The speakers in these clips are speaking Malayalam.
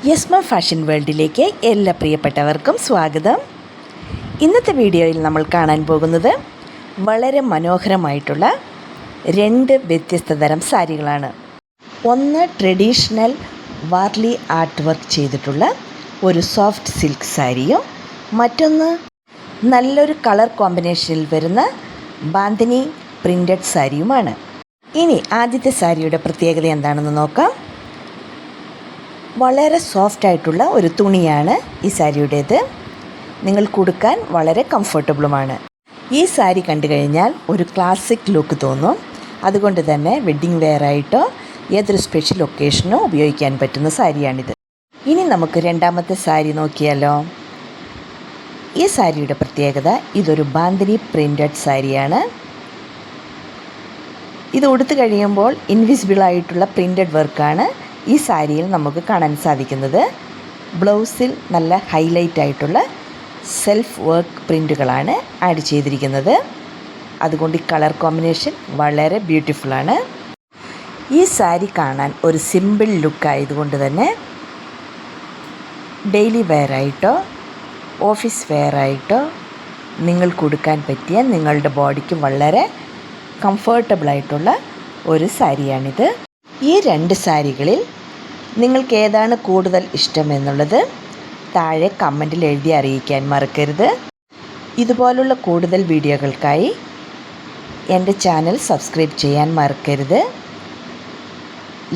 യസ്മ ഫാഷൻ വേൾഡിലേക്ക് എല്ലാ പ്രിയപ്പെട്ടവർക്കും സ്വാഗതം. ഇന്നത്തെ വീഡിയോയിൽ നമ്മൾ കാണാൻ പോകുന്നത് വളരെ മനോഹരമായിട്ടുള്ള രണ്ട് വ്യത്യസ്ത തരം സാരികളാണ്. ഒന്ന് ട്രഡീഷണൽ വാർലി ആർട്ട് വർക്ക് ചെയ്തിട്ടുള്ള ഒരു സോഫ്റ്റ് സിൽക്ക് സാരിയും മറ്റൊന്ന് നല്ലൊരു കളർ കോമ്പിനേഷനിൽ വരുന്ന ബാന്തിനി പ്രിൻറ്റഡ് സാരിയുമാണ്. ഇനി ആദ്യത്തെ സാരിയുടെ പ്രത്യേകത എന്താണെന്ന് നോക്കാം. വളരെ സോഫ്റ്റായിട്ടുള്ള ഒരു തുണിയാണ് ഈ സാരിയുടേത്. നിങ്ങൾക്ക് ഉടുക്കാൻ വളരെ കംഫർട്ടബിളുമാണ്. ഈ സാരി കണ്ടു കഴിഞ്ഞാൽ ഒരു ക്ലാസിക് ലുക്ക് തോന്നും. അതുകൊണ്ട് തന്നെ വെഡ്ഡിങ് വെയറായിട്ടോ ഏതൊരു സ്പെഷ്യൽ ഒക്കേഷനോ ഉപയോഗിക്കാൻ പറ്റുന്ന സാരിയാണിത്. ഇനി നമുക്ക് രണ്ടാമത്തെ സാരി നോക്കിയാലോ. ഈ സാരിയുടെ പ്രത്യേകത ഇതൊരു ബാന്തിനി പ്രിൻറ്റഡ് സാരിയാണ്. ഇത് ഉടുത്തു കഴിയുമ്പോൾ ഇൻവിസിബിളായിട്ടുള്ള പ്രിൻറ്റഡ് വർക്കാണ് ഈ സാരിയിൽ നമുക്ക് കാണാൻ സാധിക്കുന്നത്. ബ്ലൗസിൽ നല്ല ഹൈലൈറ്റ് ആയിട്ടുള്ള സെൽഫ് വർക്ക് പ്രിൻറ്റുകളാണ് ആഡ് ചെയ്തിരിക്കുന്നത്. അതുകൊണ്ട് ഈ കളർ കോമ്പിനേഷൻ വളരെ ബ്യൂട്ടിഫുള്ളാണ്. ഈ സാരി കാണാൻ ഒരു സിമ്പിൾ ലുക്ക് ആയതുകൊണ്ട് തന്നെ ഡെയിലി വെയറായിട്ടോ ഓഫീസ് വെയറായിട്ടോ നിങ്ങൾക്ക് ഉടുക്കാൻ പറ്റിയ നിങ്ങളുടെ ബോഡിക്ക് വളരെ കംഫർട്ടബിളായിട്ടുള്ള ഒരു സാരിയാണിത്. ഈ രണ്ട് സാരികളിൽ നിങ്ങൾക്ക് ഏതാണ് കൂടുതൽ ഇഷ്ടമെന്നുള്ളത് താഴെ കമൻറ്റിൽ എഴുതി അറിയിക്കാൻ മറക്കരുത്. ഇതുപോലുള്ള കൂടുതൽ വീഡിയോകൾക്കായി എൻ്റെ ചാനൽ സബ്സ്ക്രൈബ് ചെയ്യാൻ മറക്കരുത്.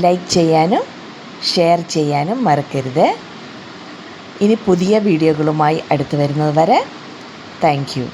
ലൈക്ക് ചെയ്യാനും ഷെയർ ചെയ്യാനും മറക്കരുത്. ഇനി പുതിയ വീഡിയോകളുമായി അടുത്ത് വരുന്നത് വരെ താങ്ക് യു.